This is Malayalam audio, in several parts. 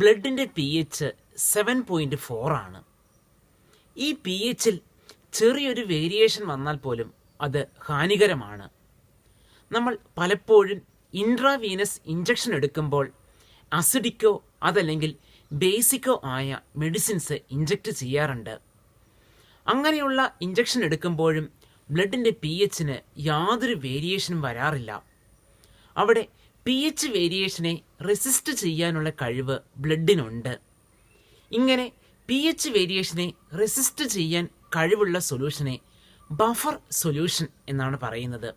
ബ്ലഡിൻ്റെ pH 7.4 ആണ്. ഈ pHൽ ചെറിയൊരു വേരിയേഷൻ വന്നാൽ പോലും അത് ഹാനികരമാണ്. നമ്മൾ പലപ്പോഴും ഇൻട്രാവീനസ് ഇഞ്ചക്ഷൻ എടുക്കുമ്പോൾ അസിഡിക്കോ അതല്ലെങ്കിൽ ബേസിക്കോ ആയ മെഡിസിൻസ് ഇഞ്ചക്ട് ചെയ്യാറുണ്ട്. അങ്ങനെയുള്ള ഇഞ്ചക്ഷൻ എടുക്കുമ്പോഴും ബ്ലഡിൻ്റെ pHന് യാതൊരു വേരിയേഷനും വരാറില്ല. അവിടെ pH വേരിയേഷനെ റെസിസ്റ്റ് ചെയ്യാനുള്ള കഴിവ് ബ്ലഡിനുണ്ട്. ഇങ്ങനെ pH വേരിയേഷനെ റെസിസ്റ്റ് ചെയ്യാൻ കഴിവുള്ള സൊല്യൂഷനെ ബഫർ സൊല്യൂഷൻ എന്നാണ് പറയുന്നത്.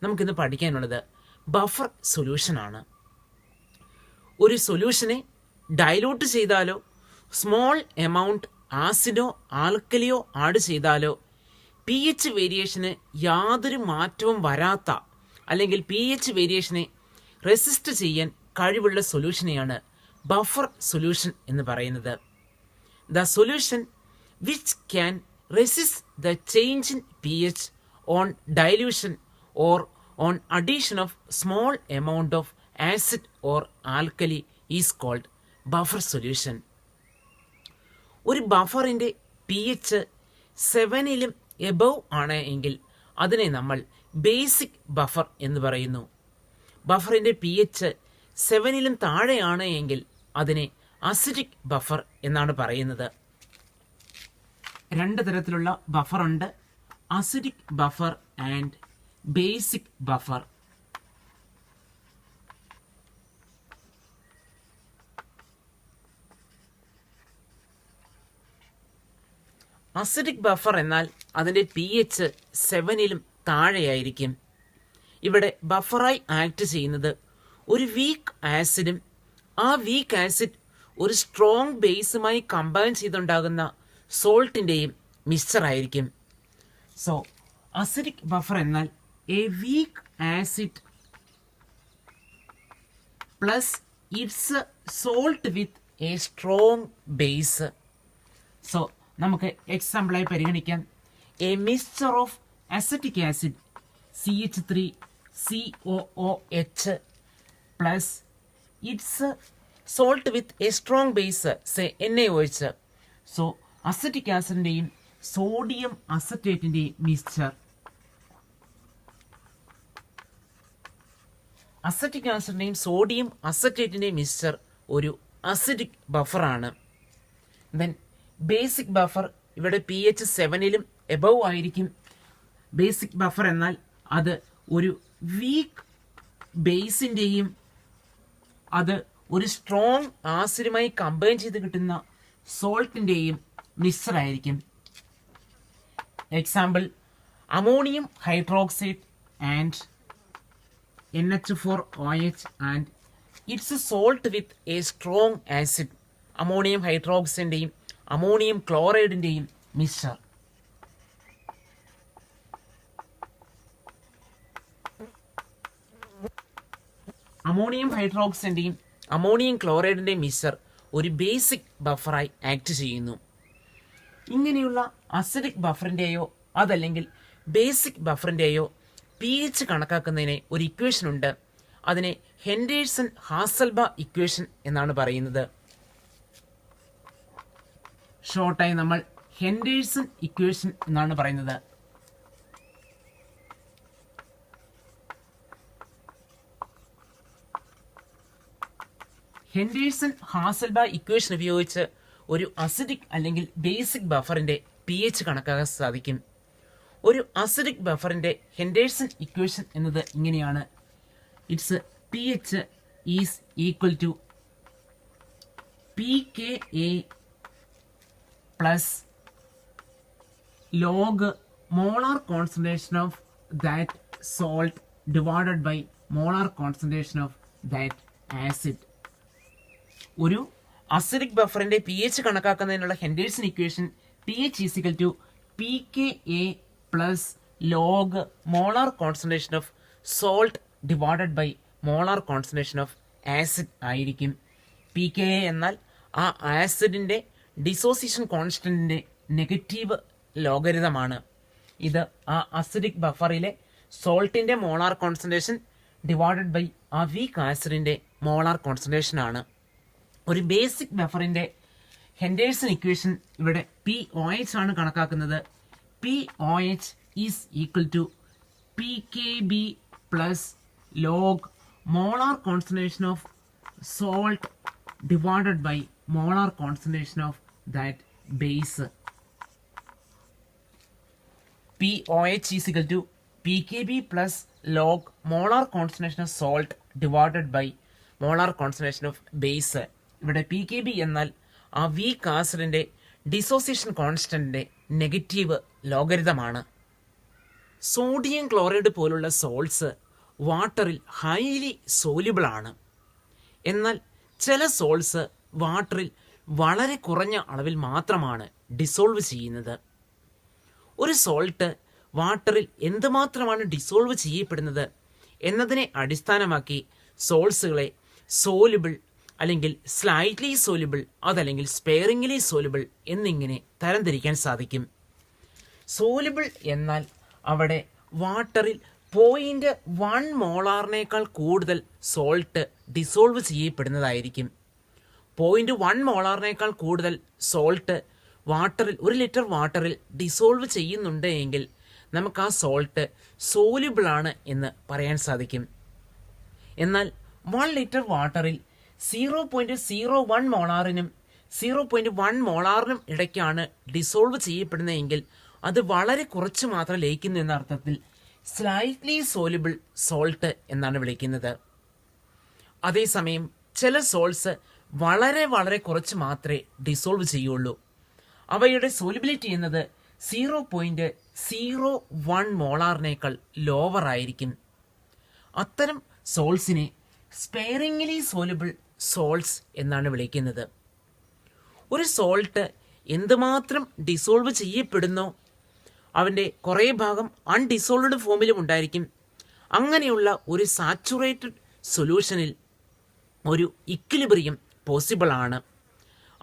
നമുക്കിന്ന് പഠിക്കാനുള്ളത് ബഫർ സൊല്യൂഷനാണ്. ഒരു സൊല്യൂഷനെ ഡൈലൂട്ട് ചെയ്താലോ സ്മോൾ എമൗണ്ട് ആസിഡോ ആൽക്കലിയോ ആഡ് ചെയ്താലോ pH വേരിയേഷന് യാതൊരു മാറ്റവും വരാത്ത അല്ലെങ്കിൽ pH വേരിയേഷനെ റെസിസ്റ്റ് ചെയ്യാൻ കഴിവുള്ള സൊല്യൂഷനെയാണ് ബഫർ സൊല്യൂഷൻ എന്ന് പറയുന്നത്. The solution which can resist the change in pH on dilution or on addition of small amount of acid or alkali is called buffer solution. ഒരു ബഫറിൻ്റെ pH 7ലും എബവ് ആണ് എങ്കിൽ അതിനെ നമ്മൾ ബേസിക് ബഫർ എന്ന് പറയുന്നു. ബഫറിൻ്റെ pH 7ലും താഴെയാണ് എങ്കിൽ അതിനെ അസിഡിക് ബഫർ എന്നാണ് പറയുന്നത്. രണ്ട് തരത്തിലുള്ള ബഫറുണ്ട്, acidic buffer and basic buffer. Acidic buffer എന്നാൽ അതിൻ്റെ pH 7ലും താഴെയായിരിക്കും. ഇവിടെ ബഫറായി ആക്ട് ചെയ്യുന്നത് ഒരു വീക്ക് ആസിഡും ആ വീക്ക് ആസിഡ് ഒരു സ്ട്രോങ് ബേസുമായി കമ്പൈൻ ചെയ്തുണ്ടാകുന്ന സോൾട്ടിൻ്റെയും മിക്സ്ചർ ആയിരിക്കും. സോ അസിഡിക് ബഫർ എന്നാൽ a week acid plus its salt with a strong base. So നമുക്ക് എക്സാമ്പിളായി പരിഗണിക്കാം. A mixture of acetic acid CH3COOH plus its salt with a strong base NaOH. So acetic ആസിഡിൻ്റെയും സോഡിയം അസറ്റേറ്റിൻ്റെയും മിക്സ്ചർ. അസറ്റിക് ആസിഡിൻ്റെയും സോഡിയം അസറ്റേറ്റിൻ്റെയും മിക്സ്ചർ ഒരു അസിഡിക് ബഫറാണ്. ദെൻ ബേസിക് ബഫർ, ഇവിടെ pH 7ലും എബവ് ആയിരിക്കും. ബേസിക് ബഫർ എന്നാൽ അത് ഒരു വീക്ക് ബേസിൻ്റെയും അത് ഒരു സ്ട്രോങ് ആസിഡുമായി കമ്പൈൻ ചെയ്ത് കിട്ടുന്ന സോൾട്ടിൻ്റെയും മിക്സ്ചർ ആയിരിക്കും. Example ammonium hydroxide and NH4OH and its salt with a strong acid. Ammonium ഹൈഡ്രോക്സൈഡിൻ്റെയും അമോണിയം ക്ലോറൈഡിൻ്റെയും മിക്സ്ചർ. അമോണിയം ഹൈഡ്രോക്സൈഡിൻ്റെയും അമോണിയം ക്ലോറൈഡിൻ്റെയും മിക്സ്ചർ ഒരു ബേസിക് ബഫറായി ആക്ട് ചെയ്യുന്നു. ഇങ്ങനെയുള്ള അസിഡിക് ബഫറിൻ്റെയോ അതല്ലെങ്കിൽ ബേസിക് ബഫറിൻ്റെയോ pH കണക്കാക്കുന്നതിന് ഒരു ഇക്വേഷൻ ഉണ്ട്. അതിനെ ഹെൻഡേഴ്സൺ ഹാസൽബ ഇക്വേഷൻ എന്നാണ് പറയുന്നത്. ഷോർട്ടായി നമ്മൾ ഹെൻഡേഴ്സൺ ഇക്വേഷൻ എന്നാണ് പറയുന്നത്. ഹെൻഡേഴ്സൺ ഹാസൽബ ഇക്വേഷൻ ഉപയോഗിച്ച് ഒരു അസിഡിക് അല്ലെങ്കിൽ ബേസിക് ബഫറിന്റെ pH കണക്കാക്കാൻ സാധിക്കും. ഒരു അസിഡിക് ബഫറിന്റെ ഹെൻഡേഴ്സൺ ഇക്വേഷൻ എന്നത് ഇങ്ങനെയാണ്. It's pH is equal to pKa plus log molar concentration of that salt divided by molar concentration of that acid. ഒരു അസിഡിക് ബഫറിന്റെ pH കണക്കാക്കുന്നതിനുള്ള Henderson equation pH is equal to pKa plus log molar concentration of salt divided by molar concentration of acid ആയിരിക്കും. pKa എന്നാൽ ആ ആസിഡിന്റെ ഡിസോസിയേഷൻ കോൺസ്റ്റന്റിന്റെ നെഗറ്റീവ് ലോഗരിതമാണ്. ഇത് ആ അസിഡിക് ബഫറിലെ സോൾട്ടിന്റെ മോളാർ കോൺസെൻട്രേഷൻ ഡിവൈഡഡ് ബൈ ആ വീക്ക് ആസിഡിന്റെ മോളാർ കോൺസെൻട്രേഷൻ ആണ്. ഒരു ബേസിക് ബഫറിന്റെ ഹെൻഡേഴ്സൺ ഇക്വേഷൻ ഇവിടെ POH ആണ് കണക്കാക്കുന്നത്. POH is equal to PKB plus log molar concentration of salt divided by molar concentration of that base. POH is equal to PKB plus log molar concentration of salt divided by molar concentration of base. ഇവിടെ PKB എന്നാൽ ആ വീക്ക് ആസിഡിന്റെ ഡിസോസിയേഷൻ കോൺസ്റ്റന്റിന്റെ നെഗറ്റീവ് ലോഗരിതമാണ്. സോഡിയം ക്ലോറൈഡ് പോലുള്ള സോൾട്സ് വാട്ടറിൽ ഹൈലി സോല്യൂബിൾ ആണ്. എന്നാൽ ചില സോൾട്സ് വാട്ടറിൽ വളരെ കുറഞ്ഞ അളവിൽ മാത്രമാണ് ഡിസോൾവ് ചെയ്യുന്നത്. ഒരു സോൾട്ട് വാട്ടറിൽ എന്തുമാത്രമാണ് ഡിസോൾവ് ചെയ്യപ്പെടുന്നത് എന്നതിനെ അടിസ്ഥാനമാക്കി സോൾട്സുകളെ സോലുബിൾ അല്ലെങ്കിൽ സ്ലൈറ്റ്ലി സോലുബിൾ അതല്ലെങ്കിൽ സ്പെയറിംഗ്ലി സോലുബിൾ എന്നിങ്ങനെ തരംതിരിക്കാൻ സാധിക്കും. സോലുബിൾ എന്നാൽ അവിടെ വാട്ടറിൽ 0.1 മോളാറിനേക്കാൾ കൂടുതൽ സോൾട്ട് ഡിസോൾവ് ചെയ്യപ്പെടുന്നതായിരിക്കും. 0.1 മോളാറിനേക്കാൾ കൂടുതൽ സോൾട്ട് വാട്ടറിൽ 1 ലിറ്റർ വാട്ടറിൽ ഡിസോൾവ് ചെയ്യുന്നുണ്ട് എങ്കിൽ നമുക്ക് ആ സോൾട്ട് സോല്യൂബിൾ ആണ് എന്ന് പറയാൻ സാധിക്കും. എന്നാൽ 1 ലിറ്റർ വാട്ടറിൽ 0.01 മോളാറിനും 0.1 മോളാറിനും ഇടയ്ക്കാണ് ഡിസോൾവ് ചെയ്യപ്പെടുന്നതെങ്കിൽ അത് വളരെ കുറച്ച് മാത്രം ലയിക്കുന്നു എന്ന അർത്ഥത്തിൽ സ്ലൈറ്റ്ലി സോല്യൂബിൾ സോൾട്ട് എന്നാണ് വിളിക്കുന്നത്. അതേസമയം ചില സോൾട്സ് വളരെ വളരെ കുറച്ച് മാത്രമേ ഡിസോൾവ് ചെയ്യുള്ളൂ. അവയുടെ സോലിബിലിറ്റി എന്നത് 0.01 മോളാറിനേക്കാൾ ലോവർ ആയിരിക്കും. അത്തരം സോൾസിനെ സ്പെയറിംഗ്ലി സോലുബിൾ സോൾട്സ് എന്നാണ് വിളിക്കുന്നത്. ഒരു സോൾട്ട് എന്തുമാത്രം ഡിസോൾവ് ചെയ്യപ്പെടുന്നോ അവൻ്റെ കുറേ ഭാഗം അൺഡിസോൾവ്ഡ് ഫോമിലും ഉണ്ടായിരിക്കും. അങ്ങനെയുള്ള ഒരു സാച്ചുറേറ്റഡ് സൊല്യൂഷനിൽ ഒരു ഇക്വിലിബ്രിയം പോസിബിൾ ആണ്.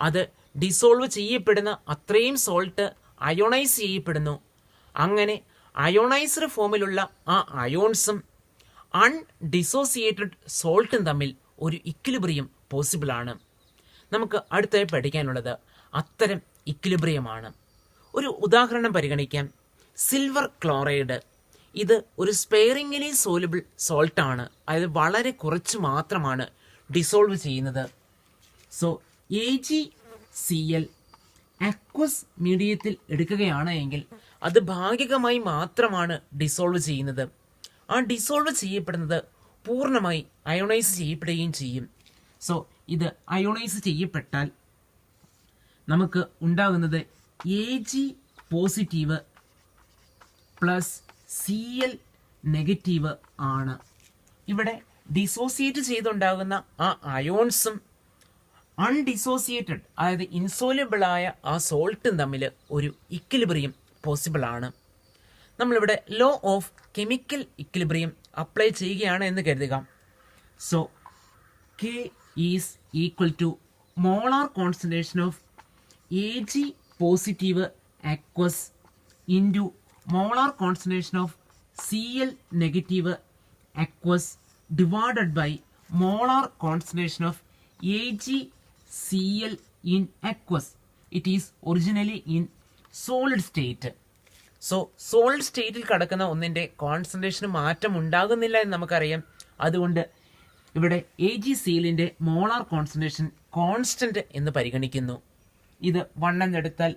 അത് ഡിസോൾവ് ചെയ്യപ്പെടുന്ന അത്രയും സോൾട്ട് അയോണൈസ് ചെയ്യപ്പെടുന്നു. അങ്ങനെ അയോണൈസ്ഡ് ഫോമിലുള്ള ആ അയോൺസും അൺഡിസോസിയേറ്റഡ് സോൾട്ടും തമ്മിൽ ഒരു ഇക്വിലിബ്രിയം പോസിബിൾ ആണ്. നമുക്ക് അടുത്തായി പഠിക്കാനുള്ളത് അത്തരം ഇക്വിലിബ്രിയമാണ്. ഒരു ഉദാഹരണം പരിഗണിക്കാം. സിൽവർ ക്ലോറൈഡ് ഇത് ഒരു സ്പെയറിംഗ്ലി സോലുബിൾ സോൾട്ടാണ്. അതായത് വളരെ കുറച്ച് മാത്രമാണ് ഡിസോൾവ് ചെയ്യുന്നത്. സോ AgCl അക്വസ് മീഡിയത്തിൽ എടുക്കുകയാണ് എങ്കിൽ അത് ഭാഗികമായി മാത്രമാണ് ഡിസോൾവ് ചെയ്യുന്നത്. ആ ഡിസോൾവ് ചെയ്യപ്പെടുന്നത് പൂർണ്ണമായി അയോണൈസ് ചെയ്യപ്പെടുകയും ചെയ്യും. സോ ഇത് അയോണൈസ് ചെയ്യപ്പെട്ടാൽ നമുക്ക് ഉണ്ടാകുന്നത് Ag positive plus Cl negative ആണ്. ഇവിടെ ഡിസോസിയേറ്റ് ചെയ്തുണ്ടാകുന്ന ആ അയോൺസും അൺഡിസോസിയേറ്റഡ് അതായത് ഇൻസോല്യൂബിളായ ആ സോൾട്ടും തമ്മിൽ ഒരു ഇക്വിലിബ്രിയം പോസിബിൾ ആണ്. നമ്മളിവിടെ law of chemical equilibrium apply ചെയ്യുകയാണ് എന്ന് കരുതുക. So K is equal to molar concentration of Ag positive aqueous into molar concentration of Cl negative aqueous divided by molar concentration of AgCl in aqueous. It is originally in solid state. So solid സ്റ്റേറ്റിൽ കിടക്കുന്ന ഒന്നിൻ്റെ കോൺസെൻട്രേഷന് മാറ്റം ഉണ്ടാകുന്നില്ല എന്ന് നമുക്കറിയാം. അതുകൊണ്ട് ഇവിടെ AgClന്റെ മോളാർ കോൺസെൻട്രേഷൻ കോൺസ്റ്റന്റ് എന്ന് പരിഗണിക്കുന്നു. ഇത് 1 എന്നെടുത്താൽ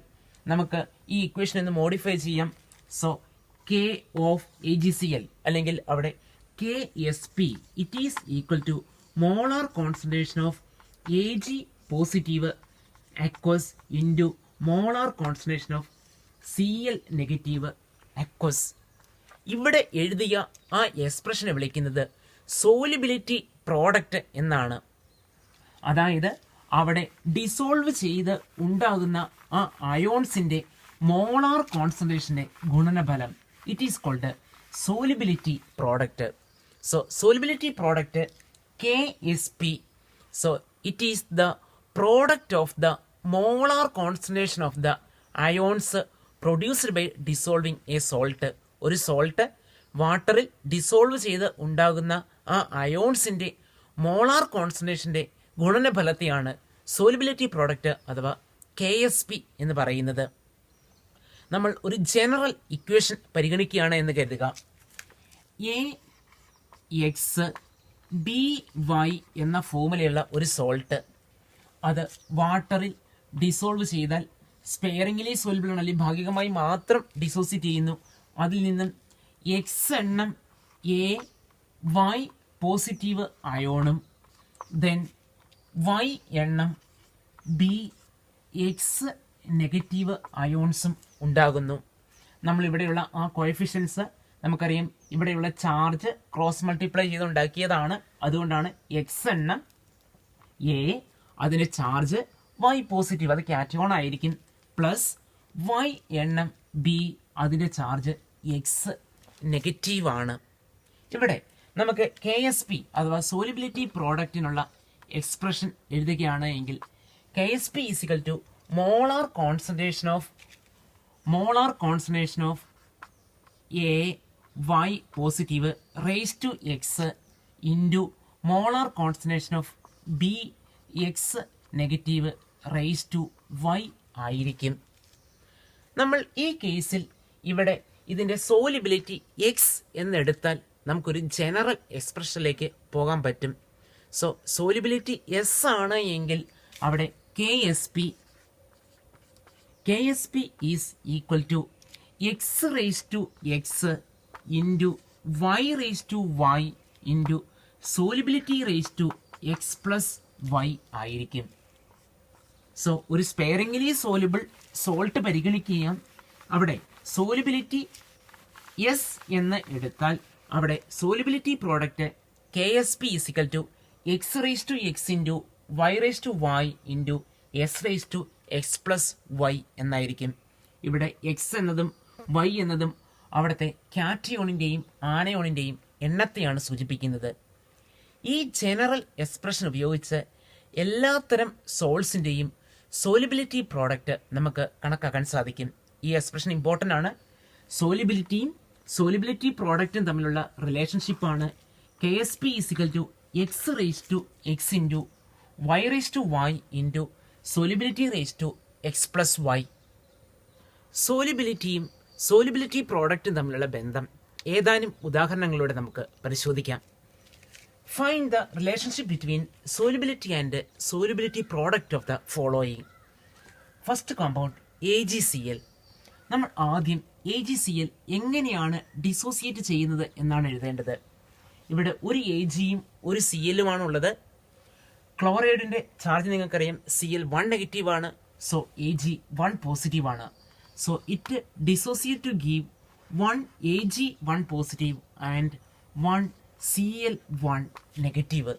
നമുക്ക് ഈ ഇക്വേഷൻ ഒന്ന് മോഡിഫൈ ചെയ്യാം. സോ K ഓഫ് AgCl അല്ലെങ്കിൽ അവിടെ KSP it is equal to molar concentration of Ag positive aqueous into molar concentration of Cl negative aqueous. ഇവിടെ എഴുതിയ ആ എക്സ്പ്രഷനെ വിളിക്കുന്നത് സോലിബിലിറ്റി പ്രോഡക്റ്റ് എന്നാണ്. അതായത് അവിടെ ഡിസോൾവ് ചെയ്ത് ഉണ്ടാകുന്ന ആ അയോൺസിന്റെ മോളാർ കോൺസെൻട്രേഷന്റെ ഗുണനഫലം it is called solubility product. So solubility product KSP, so it is the product of the molar concentration of the ions produced by dissolving a salt. ഒരു സോൾട്ട് വാട്ടറിൽ ഡിസോൾവ് ചെയ്ത് ഉണ്ടാകുന്ന ആ അയോൺസിൻ്റെ മോളാർ കോൺസെൻട്രേഷൻ്റെ ഗുണനഫലത്തെയാണ് സോലിബിലിറ്റി പ്രോഡക്റ്റ് അഥവാ KSP എന്ന് പറയുന്നത് നമ്മൾ ഒരു ജനറൽ ഇക്വേഷൻ പരിഗണിക്കുകയാണ് എന്ന് കരുതുക. AXBY എന്ന ഫോമുലയുള്ള ഒരു സോൾട്ട് അത് വാട്ടറിൽ ഡിസോൾവ് ചെയ്താൽ സ്പെയറിംഗിലി സോലിബിൾ ആണ്, അല്ലെങ്കിൽ ഭാഗികമായി മാത്രം ഡിസോസിയേറ്റ് ചെയ്യുന്നു. അതിൽ നിന്നും എക്സ് എണ്ണം AY പോസിറ്റീവ് അയോണും ദെൻ Y എണ്ണം BX നെഗറ്റീവ് അയോൺസും ഉണ്ടാകുന്നു. നമ്മളിവിടെയുള്ള ആ കോഎഫിഷ്യൻസ് നമുക്കറിയാം, ഇവിടെയുള്ള ചാർജ് ക്രോസ് മൾട്ടിപ്ലൈ ചെയ്തുണ്ടാക്കിയതാണ്. അതുകൊണ്ടാണ് എക്സ് എണ്ണം A, അതിൻ്റെ ചാർജ് Y പോസിറ്റീവ്, അത് കാറ്റയോൺ ആയിരിക്കും, പ്ലസ് Y എണ്ണം B, അതിൻ്റെ ചാർജ് എക്സ് നെഗറ്റീവ് ആണ്. ഇവിടെ നമുക്ക് KSP അഥവാ സോലിബിലിറ്റി പ്രോഡക്റ്റിനുള്ള എക്സ്പ്രഷൻ എഴുതുകയാണ് എങ്കിൽ KSP is equal to molar concentration of AY positive raise to x into molar concentration of BX negative raise to Y ആയിരിക്കും. നമ്മൾ ഈ കേസിൽ ഇവിടെ ഇതിൻ്റെ സോലിബിലിറ്റി എക്സ് എന്നെടുത്താൽ നമുക്കൊരു ജനറൽ എക്സ്പ്രഷനിലേക്ക് പോകാൻ പറ്റും. സോ സോലിബിലിറ്റി എസ് ആണ് എങ്കിൽ അവിടെ KSP is equal to x raise to x into Y raise to Y into solubility raise to x plus Y ആയിരിക്കും. സോ ഒരു സ്പെയറിംഗിലി സോലിബിൾ സോൾട്ട് പരിഗണിക്കുകയും അവിടെ സോലിബിലിറ്റി എസ് എന്ന് എടുത്താൽ അവിടെ solubility product KSP is equal to x raise to x into Y raise to Y into S raise to x plus Y എന്നായിരിക്കും. ഇവിടെ എക്സ് എന്നതും Y എന്നതും അവിടുത്തെ കാറ്റയോണിൻ്റെയും ആനയോണിൻ്റെയും എണ്ണത്തെയാണ് സൂചിപ്പിക്കുന്നത്. ഈ ജനറൽ എക്സ്പ്രഷൻ ഉപയോഗിച്ച് എല്ലാത്തരം സോൾസിൻ്റെയും സോലിബിലിറ്റി പ്രോഡക്റ്റ് നമുക്ക് കണക്കാക്കാൻ സാധിക്കും. ഈ എക്സ്പ്രഷൻ ഇമ്പോർട്ടൻ്റ് ആണ്. സോലിബിലിറ്റിയും സോലിബിലിറ്റി പ്രോഡക്റ്റും തമ്മിലുള്ള റിലേഷൻഷിപ്പാണ് KSP is equal to x raise to x into Y raise to Y into solubility raise to x plus Y. സോലിബിലിറ്റിയും സോലിബിലിറ്റി പ്രോഡക്റ്റും തമ്മിലുള്ള ബന്ധം ഏതാനും ഉദാഹരണങ്ങളിലൂടെ നമുക്ക് പരിശോധിക്കാം. Find the relationship between solubility and solubility product of the following. First compound AgCl. നമ്മൾ ആദ്യം AgCl എങ്ങനെയാണ് ഡിസോസിയേറ്റ് ചെയ്യുന്നത് എന്നാണ് എഴുതേണ്ടത്. ഇവിടെ ഒരു Agയും ഒരു Clലുമാണ് ഉള്ളത്. ക്ലോറൈഡിൻ്റെ ചാർജ് നിങ്ങൾക്കറിയാം Cl1 നെഗറ്റീവ് ആണ്, സോ Ag1 പോസിറ്റീവ് ആണ്. So it dissociate to give 1 Ag1 positive and 1 Cl1 negative.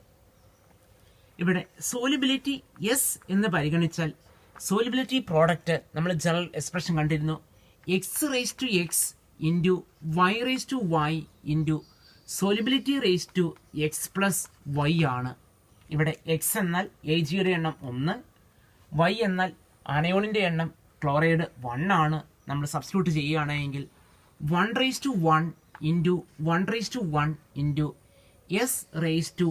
ഇവിടെ സോലിബിലിറ്റി എസ് എന്ന് പരിഗണിച്ചാൽ സോലിബിലിറ്റി പ്രോഡക്റ്റ് നമ്മൾ ജനറൽ എക്സ്പ്രഷൻ കണ്ടിരുന്നു, x raise to x into Y raise to Y into solubility raise to x plus Y ആണ്. ഇവിടെ എക്സ് എന്നാൽ Agയുടെ എണ്ണം 1, Y എന്നാൽ അനയോണിൻ്റെ എണ്ണം ക്ലോറൈഡ് 1 ആണ്. നമ്മൾ സബ്സ്റ്റിറ്റ്യൂട്ട് ചെയ്യുകയാണെങ്കിൽ 1 raise to 1 into 1 raise to 1 into S raise to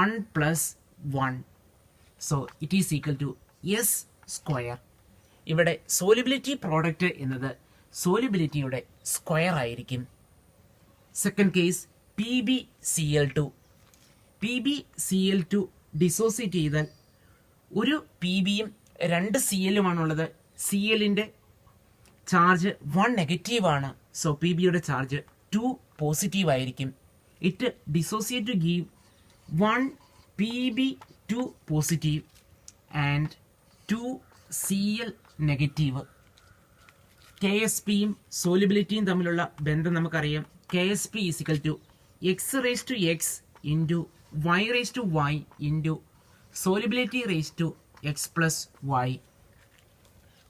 1 plus 1. So it is equal to S square. ഇവിടെ സോലിബിലിറ്റി പ്രോഡക്റ്റ് എന്നത് സോലിബിലിറ്റിയുടെ സ്ക്വയർ ആയിരിക്കും. സെക്കൻഡ് കേസ് PbCl2 ഡിസോസിയേറ്റ് ചെയ്താൽ ഒരു Pbയും 2 Clലുമാണുള്ളത്. Clൻ്റെ ചാർജ് 1 നെഗറ്റീവ് ആണ്, സോ Pbയുടെ ചാർജ് 2 പോസിറ്റീവ് ആയിരിക്കും. It dissociate to give 1 Pb2 positive and 2 Cl negative. KSPയും സോലിബിലിറ്റിയും തമ്മിലുള്ള ബന്ധം നമുക്കറിയാം. KSP is equal to x raise to x into Y raise to Y into solubility raise to x plus Y.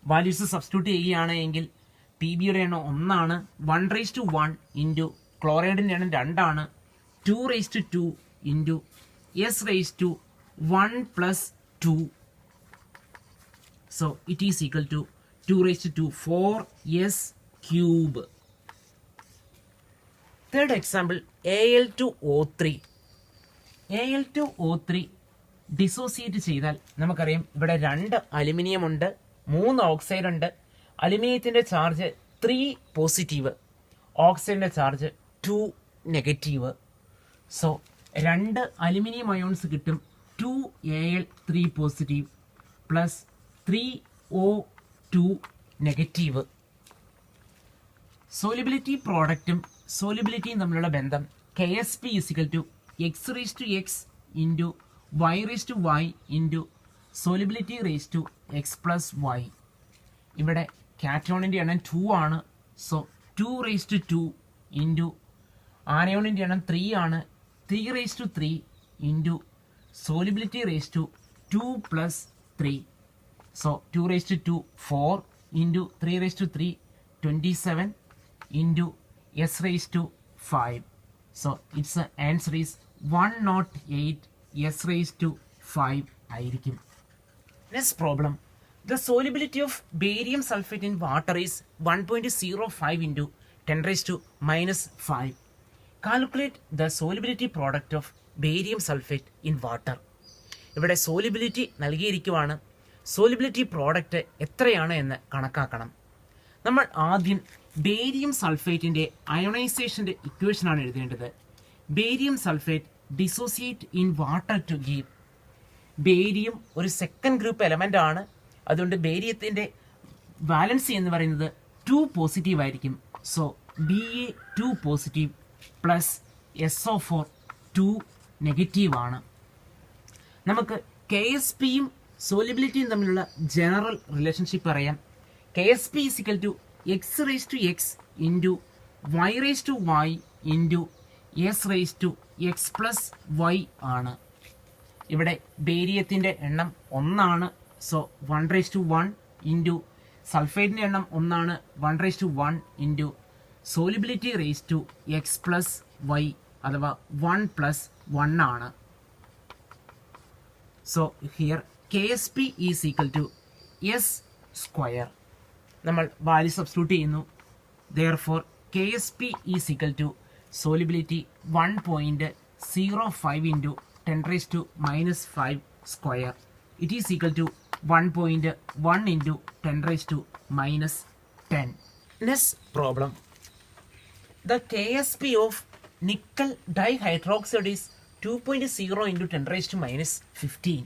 Values substitute ചെയ്യുകയാണ് എങ്കിൽ Pbയുടെ എണ്ണം 1 ആണ്, 1 റേസ് ടു 1 ഇൻറ്റു ക്ലോറൈഡിൻ്റെ എണ്ണം 2 ആണ്, 2 raise to 2 into S raise to 1 plus 2. So it is equal to 2 raised to 4s cube. Third example, Al2O3. Al2O3 dissociate ചെയ്താൽ നമുക്കറിയാം ഇവിടെ 2 അലുമിനിയം ഉണ്ട്, 3 ഓക്സൈഡ് ഉണ്ട്. അലുമിനിയത്തിന്റെ ചാർജ് 3 പോസിറ്റീവ്, ഓക്സൈഡിന്റെ charge 2 negative. So 2 aluminium ions കിട്ടും. 2Al3 positive plus 3O2 negative. Solubility പ്രോഡക്റ്റും സോലിബിലിറ്റിയും തമ്മിലുള്ള ബന്ധം KSP x⁻x into y⁻y into solubility x+y. ഇവിടെ കാറ്റോണിൻ്റെ എണ്ണം 2 ആണ്. സോ 2⁻2 ഇൻറ്റു ആനയോണിൻ്റെ എണ്ണം 3 ആണ്. 3⁻3 into solubility 2+3. So 2⁻2 4 into 3⁻3 27 into S⁻5. So its answer is 108 S⁻5 ആയിരിക്കും. Next problem. The solubility of barium sulfate in water is 1.05 into 10⁻⁻5. Calculate the solubility product of barium sulfate in water. ഇവിടെ സോലിബിലിറ്റി നൽകിയിരിക്കുവാണ്. സോലിബിലിറ്റി പ്രോഡക്റ്റ് എത്രയാണ് എന്ന് കണക്കാക്കണം. നമ്മൾ ആദ്യം ബേരിയം സൾഫേറ്റിൻ്റെ അയോണൈസേഷൻ്റെ ഇക്വേഷനാണ് എഴുതേണ്ടത്. Barium sulphate dissociate in water to give. Barium ഒരു സെക്കൻഡ് ഗ്രൂപ്പ് എലമെൻ്റ് ആണ്. അതുകൊണ്ട് ബേരിയത്തിൻ്റെ വാലൻസി എന്ന് പറയുന്നത് 2 പോസിറ്റീവ് ആയിരിക്കും. So Ba2 positive plus SO4 2 negative ആണ്. നമുക്ക് KSPയും സോലിബിലിറ്റിയും തമ്മിലുള്ള ജനറൽ റിലേഷൻഷിപ്പ് അറിയാം. KSP x⁻x into y⁻y into S⁻x+y ആണ്. ഇവിടെ ബേരിയത്തിൻ്റെ എണ്ണം 1 ആണ്. സോ 1⁻1 ഇൻറ്റു സൾഫേറ്റിൻ്റെ എണ്ണം 1 ആണ്. 1⁻1 ഇൻറ്റു സോലിബിലിറ്റി x+y അഥവാ 1+1 ആണ്. So here KSP is equal to S². നമ്മൾ വാല്യൂ സബ്സ്റ്റിറ്റ്യൂട്ട് ചെയ്യുന്നു. Therefore KSP is equal to solubility 1.05 into 10⁻⁻5 square. It is equal to 1.1 into 10⁻10. Next problem. The KSP of nickel dihydroxide is 2.0 into 10⁻⁻15.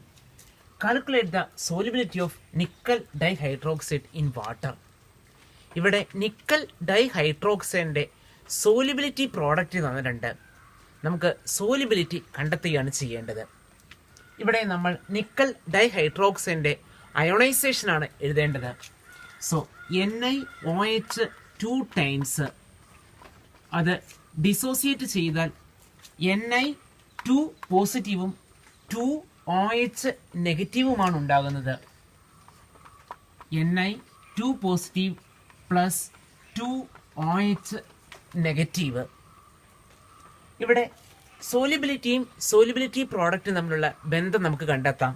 Calculate the solubility of nickel dihydroxide in water. ഇവിടെ നിക്കൽ ഡൈഹൈഡ്രോക്സൈഡിൻ്റെ സോലിബിലിറ്റി പ്രോഡക്റ്റ് തന്നിട്ടുണ്ട്. നമുക്ക് സോലിബിലിറ്റി കണ്ടെത്തുകയാണ് ചെയ്യേണ്ടത്. ഇവിടെ നമ്മൾ നിക്കൽ ഡൈഹൈഡ്രോക്സൈഡിൻ്റെ അയോണൈസേഷനാണ് എഴുതേണ്ടത്. സോ NiOH 2 ടൈംസ് അത് ഡിസോസിയേറ്റ് ചെയ്താൽ Ni2 പോസിറ്റീവും 2OH നെഗറ്റീവുമാണ് ഉണ്ടാകുന്നത്. Ni2 positive plus 2OH negative. ഇവിടെ സോലിബിലിറ്റിയും സോലിബിലിറ്റി പ്രോഡക്റ്റും തമ്മിലുള്ള ബന്ധം നമുക്ക് കണ്ടെത്താം.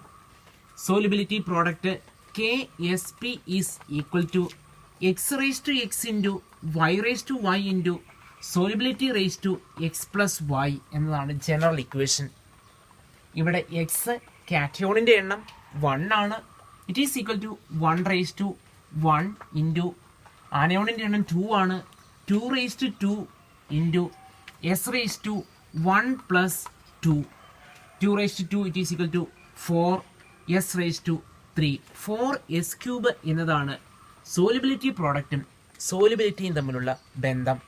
Solubility product KSP is equal to x⁻x into y⁻y into solubility x+y എന്നതാണ് ജനറൽ ഇക്വേഷൻ. ഇവിടെ എക്സ് കാറ്റയോണിൻ്റെ എണ്ണം 1 ആണ്. It is equal to 1⁻1 into ആനയോണിൻ്റെ എണ്ണം 2 ആണ്. 2⁻2 into S⁻1+2. 2⁻2 it is equal to 4 S⁻3. 4s³ എന്നതാണ് സോലിബിലിറ്റി പ്രോഡക്റ്റും സോലിബിലിറ്റിയും തമ്മിലുള്ള ബന്ധം.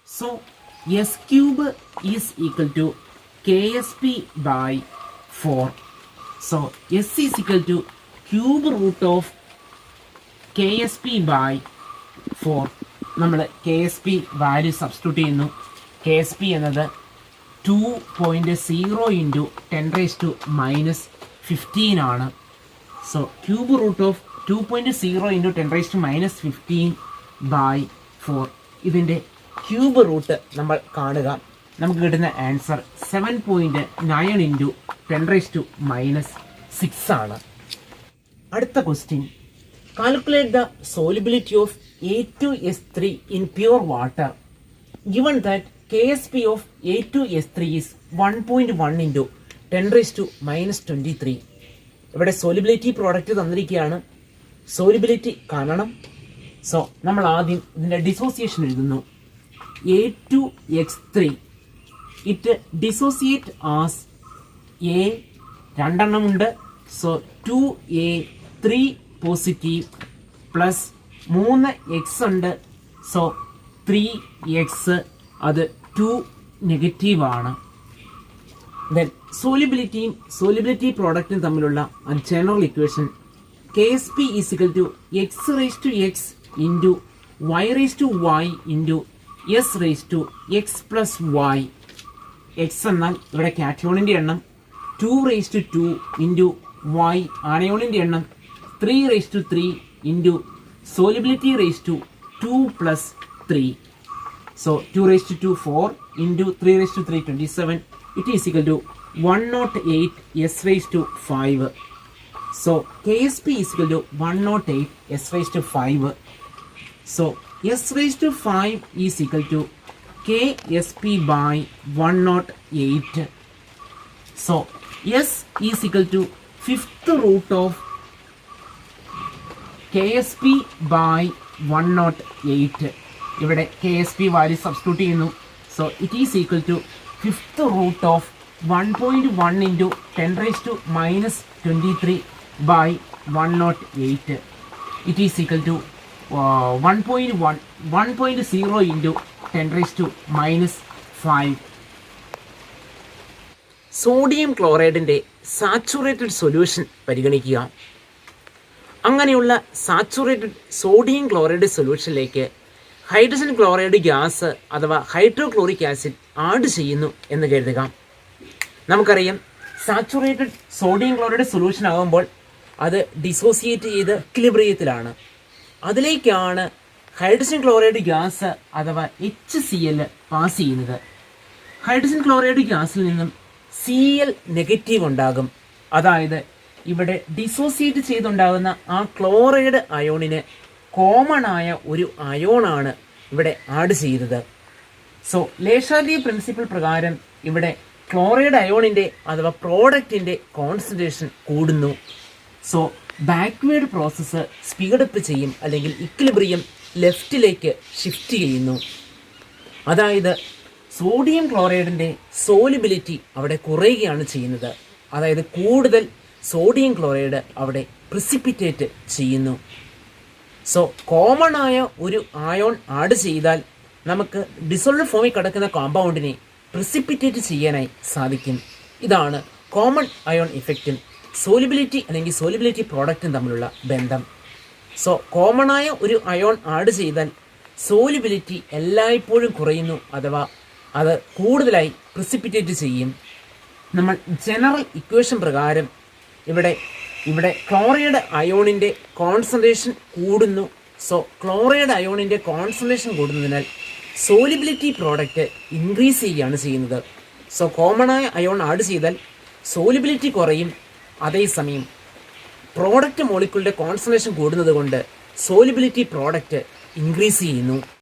So S³ is equal to KSP by 4. So S is equal to cube root of KSP by 4. നമ്മൾ KSP വാല്യൂ സബ്സ്റ്റിറ്റ്യൂട്ട് ചെയ്യുന്നു. KSP എന്നത് 2.0 ഇൻറ്റു 10⁻⁻15 ആണ്. So cube root of 2.0 into 10⁻⁻15 by 4. ഇതിൻ്റെ ക്യൂബ് റൂട്ട് നമ്മൾ കാണുക. നമുക്ക് കിട്ടുന്ന ആൻസർ 7.9 ഇൻറ്റു 10⁻⁻6 ആണ്. അടുത്ത question. Calculate the solubility of A2S3 in pure water given that KSP of A2S3 is 1.1 into 10⁻⁻23. ഇവിടെ സോലിബിലിറ്റി പ്രോഡക്റ്റ് തന്നിരിക്കുകയാണ്. സോലിബിലിറ്റി കാണണം. സോ നമ്മൾ ആദ്യം ഇതിൻ്റെ ഡിസോസിയേഷൻ എഴുതുന്നു. A2X3 it dissociate as a, രണ്ടെണ്ണമുണ്ട്. So 2A3 positive plus 3X ഉണ്ട്. സോ 3X അത് 2 നെഗറ്റീവ് ആണ്. ദെൻ സോലിബിലിറ്റി പ്രോഡക്റ്റും തമ്മിലുള്ള general equation KSP = x⁻x into y⁻y into s⁻x+y. X എന്നാൽ ഇവിടെ കാറ്റയോണിൻ്റെ എണ്ണം, 2⁻2 ഇൻറ്റു y ആനയോണിൻ്റെ എണ്ണം, 3⁻3 into solubility ⁻2 + 3. So 2⁻2 4 into 3⁻3 27. It is equal to 108 s⁻5. So KSP is equal to 108 s⁻5. So s⁻5 is equal to KSP by 108. So S is equal to 5th root of KSP by 108. ഇവിടെ KSP വാല്യൂ സബ്സ്റ്റിറ്റ്യൂട്ട് ചെയ്യുന്നു. So it is equal to 5th root of 1.1 into 10⁻⁻23 by 108. It is equal to 1.0 into 10⁻⁵. Sodium ക്ലോറൈഡിൻ്റെ സാച്ചുറേറ്റഡ് സൊല്യൂഷൻ പരിഗണിക്കുക. അങ്ങനെയുള്ള സാച്ചുറേറ്റഡ് സോഡിയം ക്ലോറൈഡ് സൊല്യൂഷനിലേക്ക് ഹൈഡ്രജൻ ക്ലോറൈഡ് ഗ്യാസ് അഥവാ ഹൈഡ്രോക്ലോറിക് ആസിഡ് ആഡ് ചെയ്യുന്നു എന്ന് കരുതുക. നമുക്കറിയാം സാച്ചുറേറ്റഡ് സോഡിയം ക്ലോറൈഡ് സൊല്യൂഷൻ ആകുമ്പോൾ അത് ഡിസോസിയേറ്റ് ചെയ്ത് ഇക്വിലിബ്രിയത്തിലാണ്. അതിലേക്കാണ് ഹൈഡ്രജൻ ക്ലോറൈഡ് ഗ്യാസ് അഥവാ HCl പാസ് ചെയ്യുന്നത്. ഹൈഡ്രജൻ ക്ലോറൈഡ് ഗ്യാസിൽ നിന്നും Cl നെഗറ്റീവ് ഉണ്ടാകും. അതായത് ഇവിടെ ഡിസോസിയേറ്റ് ചെയ്തുണ്ടാകുന്ന ആ ക്ലോറൈഡ് അയോണിന് കോമൺ ആയ ഒരു അയോണാണ് ഇവിടെ ആഡ് ചെയ്തത്. സോ ലേഷാർഡി പ്രിൻസിപ്പിൾ പ്രകാരം ഇവിടെ ക്ലോറൈഡ് അയോണിൻ്റെ അഥവാ പ്രോഡക്റ്റിൻ്റെ കോൺസെൻട്രേഷൻ കൂടുന്നു. സോ ബാക്ക്വേർഡ് പ്രോസസ്സ് സ്പീഡപ്പ് ചെയ്യും, അല്ലെങ്കിൽ ഇക്വിലിബ്രിയം ലെഫ്റ്റിലേക്ക് ഷിഫ്റ്റ് ചെയ്യുന്നു. അതായത് സോഡിയം ക്ലോറൈഡിൻ്റെ സോലിബിലിറ്റി അവിടെ കുറയുകയാണ് ചെയ്യുന്നത്. അതായത് കൂടുതൽ സോഡിയം ക്ലോറൈഡ് അവിടെ പ്രിസിപ്പിറ്റേറ്റ് ചെയ്യുന്നു. സോ കോമൺ ആയ ഒരു അയോൺ ആഡ് ചെയ്താൽ നമുക്ക് ഡിസോൾവ് ഫോമിൽ കിടക്കുന്ന കോമ്പൗണ്ടിനെ പ്രിസിപ്പിറ്റേറ്റ് ചെയ്യാനായി സാധിക്കും. ഇതാണ് കോമൺ അയോൺ ഇഫക്റ്റും സോലിബിലിറ്റി അല്ലെങ്കിൽ സോലിബിലിറ്റി പ്രോഡക്റ്റും തമ്മിലുള്ള ബന്ധം. സോ കോമൺ ആയ ഒരു അയോൺ ആഡ് ചെയ്താൽ സോലിബിലിറ്റി എല്ലായ്പ്പോഴും കുറയുന്നു, അഥവാ അത് കൂടുതലായി പ്രിസിപ്പിറ്റേറ്റ് ചെയ്യും. നമ്മൾ ജനറൽ ഇക്വേഷൻ പ്രകാരം ഇവിടെ ക്ലോറൈഡ് അയോണിൻ്റെ കോൺസെൻട്രേഷൻ കൂടുന്നു. സോ ക്ലോറൈഡ് അയോണിൻ്റെ കോൺസെൻട്രേഷൻ കൂടുന്നതിനാൽ സോലിബിലിറ്റി പ്രോഡക്റ്റ് ഇൻക്രീസ് ചെയ്യുകയാണ് ചെയ്യുന്നത്. സോ കോമൺ ആയ അയോൺ ആഡ് ചെയ്താൽ സോലിബിലിറ്റി കുറയും, അതേസമയം പ്രോഡക്റ്റ് മോളിക്യൂളിൻ്റെ കോൺസെൻട്രേഷൻ കൂടുന്നത് കൊണ്ട് സോലിബിലിറ്റി പ്രോഡക്റ്റ് ഇൻക്രീസ് ചെയ്യുന്നു.